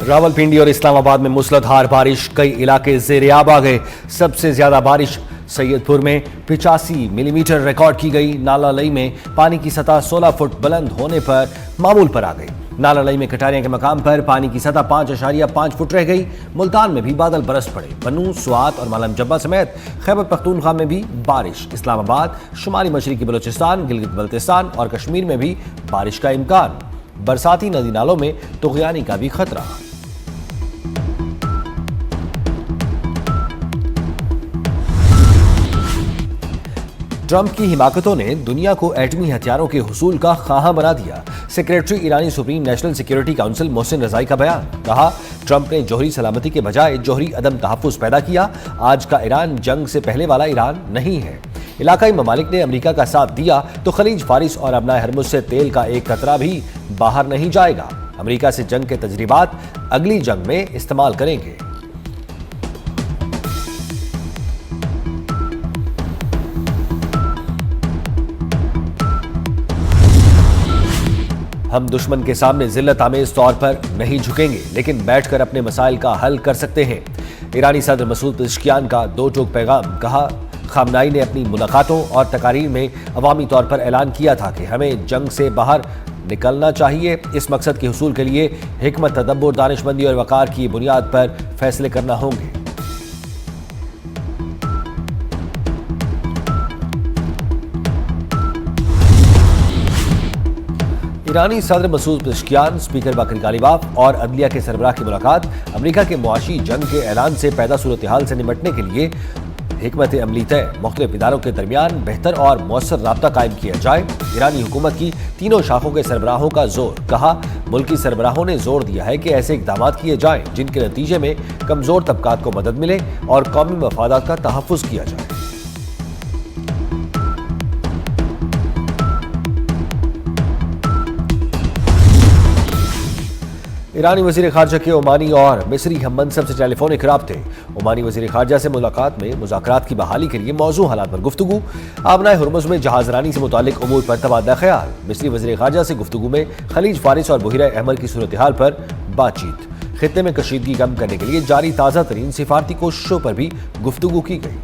रावलपिंडी और इस्लामाबाद में मूसलाधार बारिश, कई इलाके ज़ेर-ए-आब आ गए। सबसे ज्यादा बारिश सैयदपुर में 85 मिलीमीटर रिकॉर्ड की गई। नाला लई में पानी की सतह 16 फुट बुलंद होने पर मामूल पर आ गई। नाला लई में कटारिया के मकाम पर पानी की सतह 5.5 फुट रह गई। मुल्तान में भी बादल बरस पड़े। बनू, स्वात और मालम जब्बा समेत खैबर पख्तूनख्वा में भी बारिश। इस्लामाबाद, शुमाली मशरकी बलोचिस्तान, गिलगित बल्तिस्तान और कश्मीर में भी बारिश का इम्कान। बरसाती नदी नालों में तुग़यानी का भी खतरा। ट्रंप की हिमाकतों ने दुनिया को एटमी हथियारों के हुसूल का ख़्वाहां बना दिया। सेक्रेटरी ईरानी Supreme National Security Council Mohsen Rezaei का बयान। कहा, ट्रंप ने जोहरी सलामती के बजाय जोहरी अदम तहफ़्फ़ुज़ पैदा किया। आज का ईरान जंग से पहले वाला ईरान नहीं है। इलाकाई ममालिक ने अमेरिका का साथ दिया तो खलीज फारिस और अबनाए हरमुज़ से तेल का एक कतरा भी बाहर नहीं जाएगा। अमेरिका से जंग के तजरिबात अगली जंग में इस्तेमाल करेंगे। हम दुश्मन के सामने जिल्लत आमेज तौर पर नहीं झुकेंगे, लेकिन बैठकर अपने मसाइल का हल कर सकते हैं। ईरानी सदर मसूद पेज़ेश्कियान का दो टोक पैगाम। कहा, खामनाई ने अपनी मुलाकातों और तकारीर में अवामी तौर पर ऐलान किया था कि हमें जंग से बाहर निकलना चाहिए। इस मकसद के हुसूल के लिए हिकमत, तदब्बुर, दानिशमंदी और वक़ार की बुनियाद पर फैसले करना होंगे। ईरानी सदर मसूद पेज़ेश्कियान, स्पीकर बकर गालिबाफ और अदलिया के सरबराह की मुलाकात। अमेरिका के मुआशी जंग के ऐलान से पैदा सूरत हाल से निपटने के लिए हिकमत अमली तय। मुख्तलिफ इदारों के दरमियान बेहतर और मौसर राब्ता कायम किया जाए। ईरानी हुकूमत की तीनों शाखों के सरबराहों का जोर। कहा, मुल्की सरबराहों ने जोर दिया है कि ऐसे इक़दाम किए जाएं जिनके नतीजे में कमजोर तबकात को मदद मिले और कौमी मफादात का तहफ़्फ़ुज़ किया जाए। ईरानी वज़ीर ख़ारजा के ओमानी और मिस्री हममनसब से टेलीफोनिक राब्ते। ओमानी वज़ीर ख़ारजा से मुलाकात में मुज़ाकरात की बहाली के लिए मौजू हालात पर गुफ्तगू। आबनाए हुर्मुज़ में जहाज़रानी से मुतालिक उमूर पर तबादला ख्याल। मिस्री वज़ीर ख़ारजा से गुफ्तगू में खलीज फारिस और बुहिरा अहमर की सूरत हाल पर बातचीत। खित्ते में कशीदगी कम करने के लिए जारी ताज़ा तरीन सिफारती कोशिशों पर भी गुफ्तगू की गई।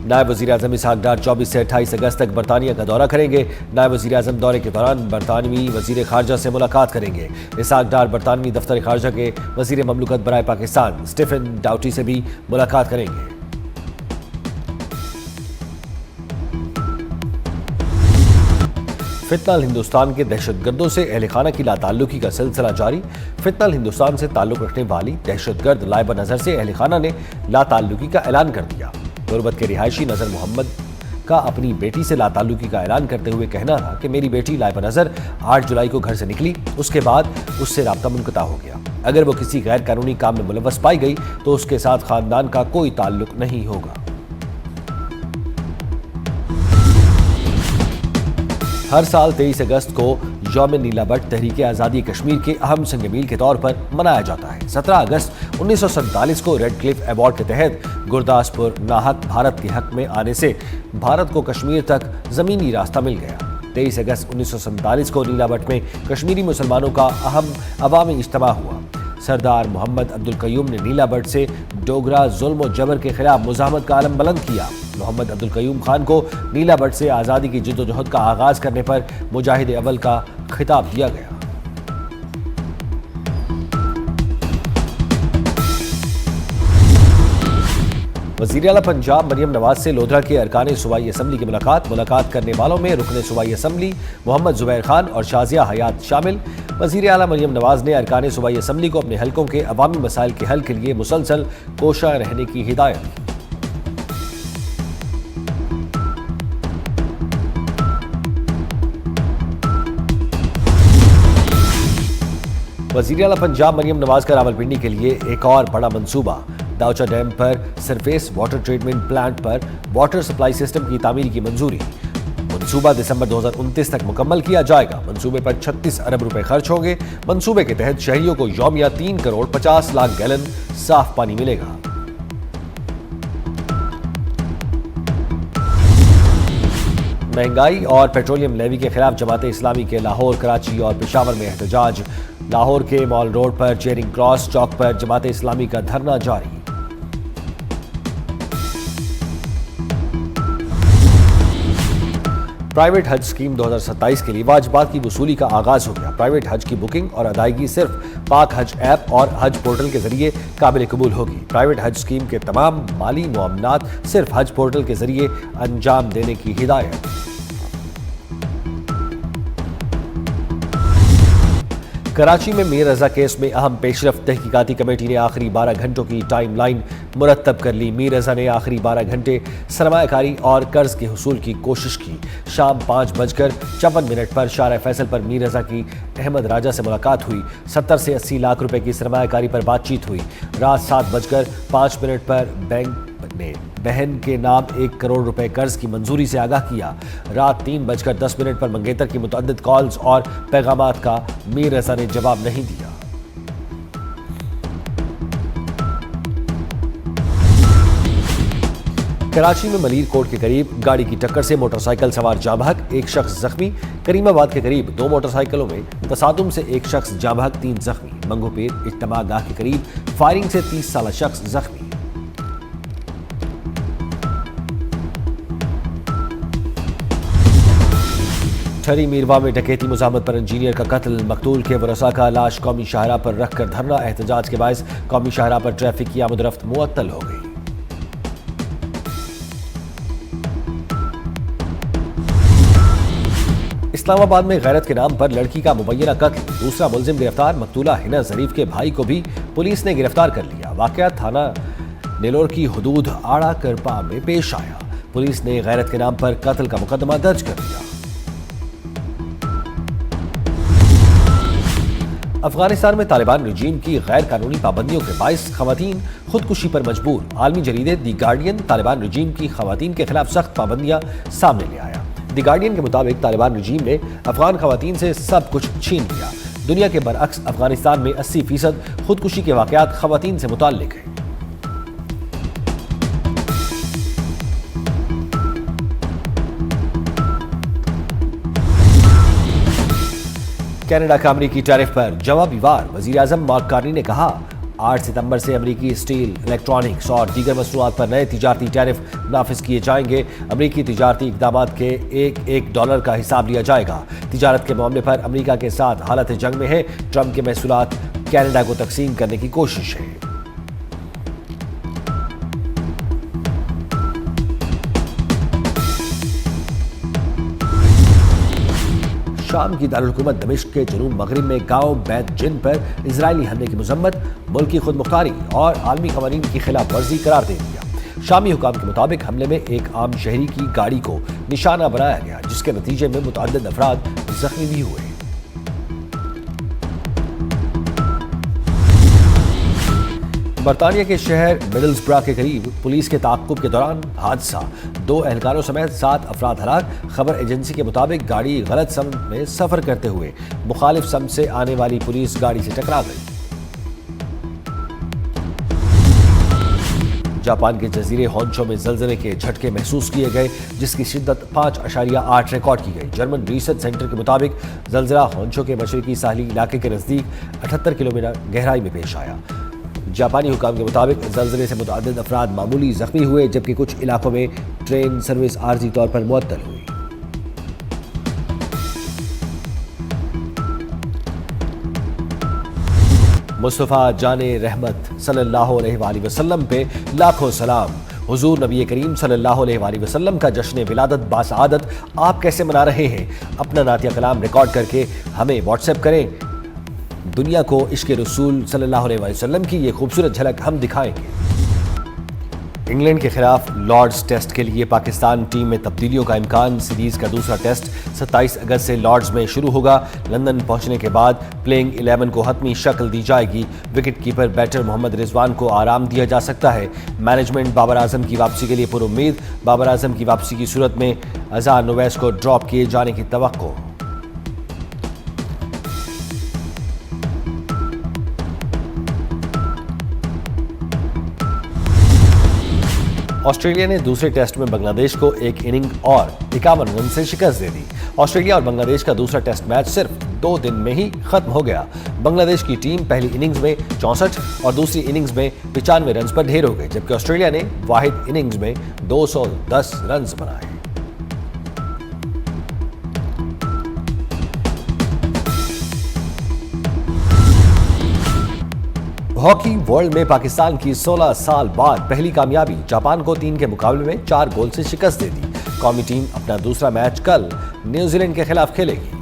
नायब वज़ीर आज़म इसहाक डार 24 से 28 अगस्त तक बरतानिया का दौरा करेंगे। नायब वज़ीर आज़म दौरे के दौरान बरतानवी वज़ीर ख़ारजा से मुलाकात करेंगे। इसहाक डार बरतानवी दफ्तर ख़ारजा के वज़ीर ममलुकत बराए पाकिस्तान स्टीफन डाउटी से भी मुलाकात करेंगे। फितनल हिंदुस्तान के दहशतगर्दों से अहले खाना की लाताल्लुकी का सिलसिला जारी। फितनल हिंदुस्तान से ताल्लुक रखने वाली दहशतगर्द लाइबा नज़र से अहले खाना ने लाताल्लुकी का ऐलान कर दिया। गुरबत के रिहायशी नज़र मोहम्मद का अपनी बेटी से लाताल्लुकी का ऐलान करते हुए कहना था कि मेरी बेटी लाइबा नज़र 8 जुलाई को घर से निकली, उसके बाद उससे राब्ता मुनक़ता हो गया। अगर वो किसी गैर कानूनी काम में मुलव्वस पाई गई तो उसके साथ ख़ानदान का कोई ताल्लुक नहीं होगा। हर साल 23 अगस्त को यौम नीला बट तहरीक आज़ादी कश्मीर के अहम संगमील के तौर पर मनाया जाता है। 17 अगस्त 1947 को रेड क्लिफ अवार्ड के तहत गुरदासपुर नाहक भारत के हक में आने से भारत को कश्मीर तक ज़मीनी रास्ता मिल गया। 23 अगस्त 1947 को नीला बट में कश्मीरी मुसलमानों का अहम अवामी इज्तिमा हुआ। सरदार मोहम्मद अब्दुल कयूम ने नीला बट से डोगरा जुल्म और जबर के खिलाफ मुजाहमत का आलम बुलंद किया। मोहम्मद अब्दुल कयूम खान को नीला बट से आज़ादी की जद्दोजहद का आगाज़ करने पर मुजाहिद अव्वल का खिताब दिया गया। वज़ीर आला पंजाब मरियम नवाज से लोधरा के अरकान सूबाई असम्बली की मुलाकात करने वालों में रुकन सूबाई असम्बली मोहम्मद जुबैर खान और शाजिया हयात शामिल। वज़ीर आला मरियम नवाज ने अरकान सूबाई असम्बली को अपने हलकों के अवामी मसाइल के हल के लिए मुसलसल कोशा रहने की हिदायत। वज़ीर आला पंजाब मरियम नवाज का रावलपिंडी के लिए एक और बड़ा मंसूबा। दाउचा डैम पर सरफेस वाटर ट्रीटमेंट प्लांट पर वाटर सप्लाई सिस्टम की तामीर की मंजूरी। मंसूबा दिसंबर 2029 तक मुकम्मल किया जाएगा। मंसूबे पर 36 अरब रुपए खर्च होंगे। मंसूबे के तहत शहरियों को यौमिया 3 करोड़ 50 लाख गैलन साफ पानी मिलेगा। महंगाई और पेट्रोलियम लेवी के खिलाफ जमात इस्लामी के लाहौर, कराची और पेशावर में एहतजाज। लाहौर के मॉल रोड पर चेयरिंग क्रॉस चौक पर जमात इस्लामी का धरना जारी। प्राइवेट हज स्कीम 2027 के लिए वाजिबात की वसूली का आगाज हो गया। प्राइवेट हज की बुकिंग और अदायगी सिर्फ पाक हज ऐप और हज पोर्टल के जरिए काबिल कबूल होगी। प्राइवेट हज स्कीम के तमाम माली मुआमलात सिर्फ हज पोर्टल के जरिए अंजाम देने की हिदायत। कराची में मीर रजा केस में अहम पेशरफ। तहकीकाती कमेटी ने आखिरी 12 घंटों की टाइम लाइन मुरतब कर ली। मीर रजा ने आखिरी 12 घंटे सरमायाकारी और कर्ज के हुसूल की कोशिश की। शाम 5:54 पर शारा फैसल पर मीर रजा की अहमद राजा से मुलाकात हुई। 70 से 80 लाख रुपए की सरमायाकारी पर बातचीत हुई। रात 7:05 पर बैंक ने बहन के नाम 1 करोड़ रुपए कर्ज की मंजूरी से आगाह किया। रात 3:10 पर मंगेतर की मुतअद्दिद कॉल्स और पैगामात का मीर रजा ने जवाब नहीं दिया। कराची में मलीर कोट के करीब गाड़ी की टक्कर से मोटरसाइकिल सवार जाँ बहक, एक शख्स जख्मी। करीमाबाद के करीब 2 मोटरसाइकिलों में तसादुम से एक शख्स जाँ बहक, 3 जख्मी। मंगोपीर इज्तिमा गाह के करीब फायरिंग से 30 साल शख्स जख्मी। ठरी मीरवा में डकैती मुजामत पर इंजीनियर का कत्ल। मकतूल के वरसा का लाश कौमी शाहरा पर रखकर धरना। एहतजाज के बायस कौमी शाहरा पर ट्रैफिक की आमदरफ्त मुअत्तल हो गई। इस्लामाबाद में गैरत के नाम पर लड़की का मुबैना कत्ल। दूसरा मुलजिम गिरफ्तार। मकतूला हिना जरीफ के भाई को भी पुलिस ने गिरफ्तार कर लिया। वाकया थाना नेलोर की हुदूद आड़ा करपा में पेश आया। पुलिस ने गैरत के नाम पर कत्ल का मुकदमा दर्ज कर दिया। अफगानिस्तान में तालिबान रजीम की गैर कानूनी पाबंदियों के बायस खवातीन खुदकुशी पर मजबूर। आलमी जरीदे दी गार्डियन तालिबान रजीम की खवातीन के खिलाफ सख्त पाबंदियां सामने ले आया। दी गार्डियन के मुताबिक तालिबान रजीम ने अफगान खवातीन से सब कुछ छीन लिया। दुनिया के बरअक्स अफगानिस्तान में 80% खुदकुशी के वाकयात खवातीन से मुताल्लिक हैं। कनाडा का अमरीकी टैरिफ पर जवाबी वार। वज़ीर-ए-आज़म मार्क कार्नी ने कहा 8 सितंबर से अमरीकी स्टील, इलेक्ट्रॉनिक्स और दीगर मसनूआत पर नए तिजारती टैरिफ नाफिज किए जाएंगे। अमरीकी तिजारती इक़दामात के एक डॉलर का हिसाब लिया जाएगा। तिजारत के मामले पर अमरीका के साथ हालत जंग में है। ट्रंप के महसूलात कनाडा को तकसीम करने की कोशिश है। शाम की दारुल-हुकूमत दमिश्क के जुनूब मगरिब में गांव बैत जिन पर इजरायली हमले की मजम्मत, मुल्क की खुद मुख्तारी और आलमी कवानीन की खिलाफ वर्जी करार दे दिया। शामी हुकाम के मुताबिक हमले में एक आम शहरी की गाड़ी को निशाना बनाया गया, जिसके नतीजे में मुतअद्दिद अफराद जख्मी भी हुए। बरतानिया के शहर मिडल्सब्रा के करीब पुलिस के ताक़ुब के दौरान हादसा। 2 एहलकारों समेत 7 अफराद हलाक। खबर एजेंसी के मुताबिक गाड़ी गलत सम में सफर करते हुए मुखालिफ सम से आने वाली पुलिस गाड़ी से टकरा गई। जापान के जजीरे होंशो में ज़लज़ले के झटके महसूस किए गए, जिसकी शिद्दत 5.8 रिकॉर्ड की गई। जर्मन रिसर्च सेंटर के मुताबिक ज़लज़ला होंशो के मशरकी साहली इलाके के नज़दीक 78 किलोमीटर गहराई में पेश आया। जापानी हुकाम के मुताबिक ज़लज़ले से मुतअद्दिद अफराद मामूली जख्मी हुए, जबकि कुछ इलाकों में ट्रेन सर्विस आर्जी तौर पर मुअत्तल हुई। मुस्तफ़ा जाने रहमत सल्लल्लाहु अलैहि वसल्लम पे लाखों सलाम। हुजूर नबी करीम सल्लल्लाहु अलैहि वसल्लम का जश्न विलादत बासआदत आप कैसे मना रहे हैं? अपना नातिया कलाम रिकॉर्ड करके हमें व्हाट्सएप करें। दुनिया को इश्क़ रसूल सल्लल्लाहु अलैहि वसल्लम की ये खूबसूरत झलक हम दिखाएंगे। इंग्लैंड के खिलाफ लॉर्ड्स टेस्ट के लिए पाकिस्तान टीम में तब्दीलियों का इम्कान। सीरीज का दूसरा टेस्ट 27 अगस्त से लॉर्ड्स में शुरू होगा। लंदन पहुंचने के बाद प्लेइंग 11 को हतमी शक्ल दी जाएगी। Wicket keeper batter Mohammad Rizwan को आराम दिया जा सकता है। मैनेजमेंट बाबर आजम की वापसी के लिए पुरुम्मीद। बाबर आजम की वापसी की सूरत में अज़हर नोवैस को ड्रॉप किए जाने की तवक्को। ऑस्ट्रेलिया ने दूसरे टेस्ट में बांग्लादेश को एक इनिंग और 51 रन से शिकस्त दे दी। ऑस्ट्रेलिया और बांग्लादेश का दूसरा टेस्ट मैच सिर्फ 2 दिन में ही खत्म हो गया। बांग्लादेश की टीम पहली इनिंग्स में 64 और दूसरी इनिंग्स में 95 रन पर ढेर हो गई, जबकि ऑस्ट्रेलिया ने वाहिद इनिंग्स में 210 रन बनाए। हॉकी वर्ल्ड में पाकिस्तान की 16 साल बाद पहली कामयाबी, जापान को 3 के मुकाबले में 4 गोल से शिकस्त दे दी। कौमी टीम अपना दूसरा मैच कल न्यूजीलैंड के खिलाफ खेलेगी।